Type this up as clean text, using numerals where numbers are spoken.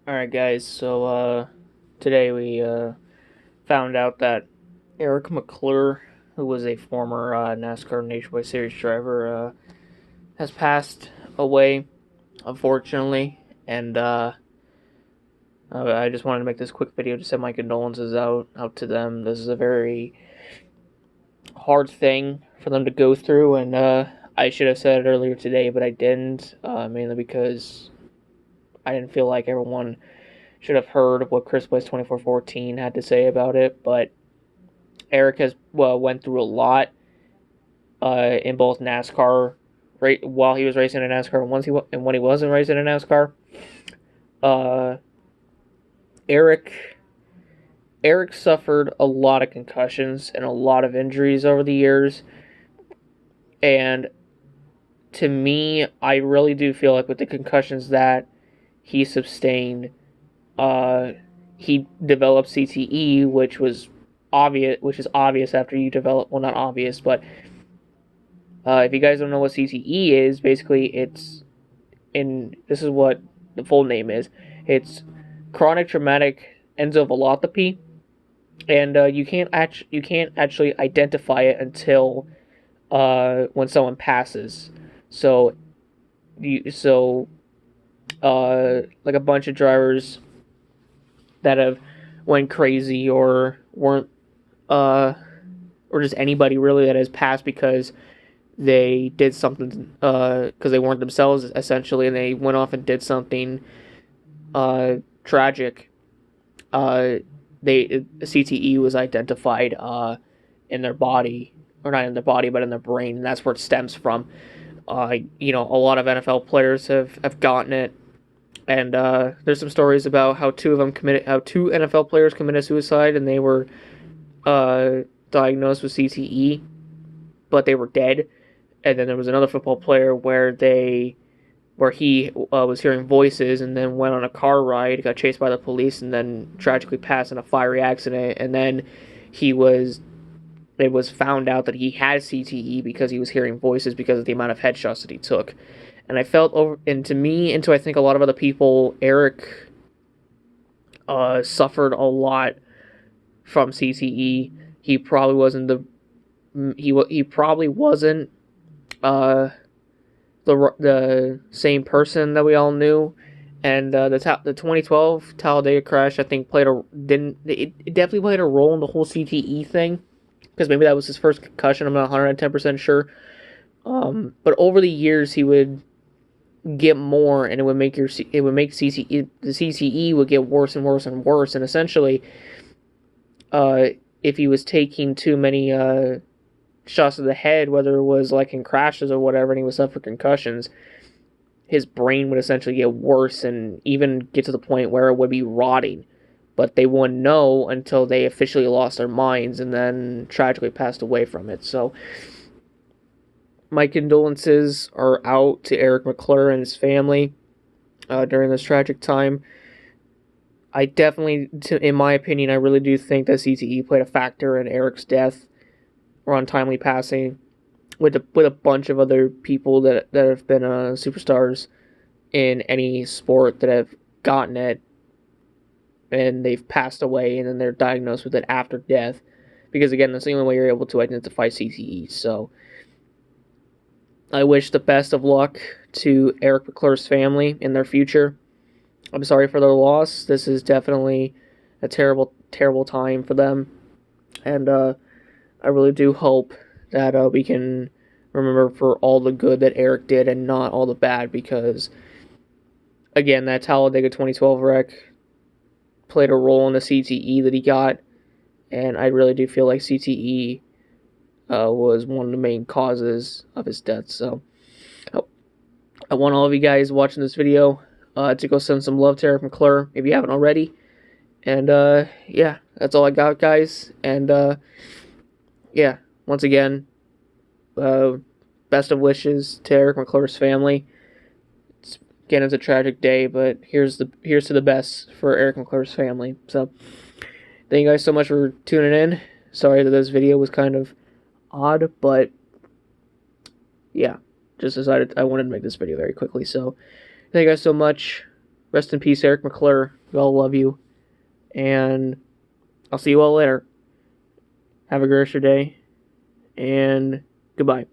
Alright guys, so today we found out that Eric McClure, who was a former NASCAR Nationwide Series driver, has passed away, unfortunately, and I just wanted to make this quick video to send my condolences out to them. This is a very hard thing for them to go through, and I should have said it earlier today, but I didn't, mainly because I didn't feel like everyone should have heard what Chris Place 2414 had to say about it, but Eric has went through a lot in both NASCAR, right while he was racing in NASCAR and when he wasn't racing in NASCAR. Uh, Eric Eric suffered a lot of concussions and a lot of injuries over the years, and to me, I really do feel like with the concussions that he sustained, uh, he developed CTE, which is obvious after you develop. Well, not obvious, but if you guys don't know what CTE is, basically this is what the full name is. It's chronic traumatic encephalopathy, and you can't actually identify it until when someone passes. So so like a bunch of drivers that have went crazy uh or just anybody really that has passed because they did something because they weren't themselves essentially, and they went off and did something tragic. Uh, they CTE was identified in their body, or not in their body, but in their brain, and that's where it stems from. A lot of NFL players have gotten it, and there's some stories about how two NFL players committed suicide, and they were diagnosed with CTE, but they were dead. And then there was another football player where he was hearing voices and then went on a car ride, got chased by the police, and then tragically passed in a fiery accident. And then he was it was found out that he had CTE because he was hearing voices because of the amount of headshots that he took. And I felt over, and to me, and to I think a lot of other people, Eric suffered a lot from CTE. He probably wasn't he probably wasn't uh, the same person that we all knew. And the 2012 Talladega crash, I think, played a didn't it definitely played a role in the whole CTE thing, because maybe that was his first concussion. I'm not 110% sure. But over the years, he would get more, and it would make the CTE would get worse and worse and worse. And essentially, uh, if he was taking too many shots to the head, whether it was like in crashes or whatever, and he was suffering concussions, his brain would essentially get worse and even get to the point where it would be rotting. But they wouldn't know until they officially lost their minds and then tragically passed away from it. So, my condolences are out to Eric McClure and his family during this tragic time. I definitely, in my opinion, I really do think that CTE played a factor in Eric's death or untimely passing, with a bunch of other people that have been superstars in any sport that have gotten it, and they've passed away, and then they're diagnosed with it after death, because again, that's the only way you're able to identify CTE. So I wish the best of luck to Eric McClure's family in their future. I'm sorry for their loss. This is definitely a terrible, terrible time for them, and I really do hope that we can remember for all the good that Eric did and not all the bad, because again, that Talladega 2012 wreck played a role in the CTE that he got, and I really do feel like CTE was one of the main causes of his death. So I want all of you guys watching this video to go send some love to Eric McClure if you haven't already. And yeah, that's all I got, guys. And yeah, once again, best of wishes to Eric McClure's family. Again, it's a tragic day, but here's to the best for Eric McClure's family. So thank you guys so much for tuning in. Sorry that this video was kind of odd, but yeah, just decided I wanted to make this video very quickly. So thank you guys so much. Rest in peace, Eric McClure. We all love you. And I'll see you all later. Have a great rest of your day. And goodbye.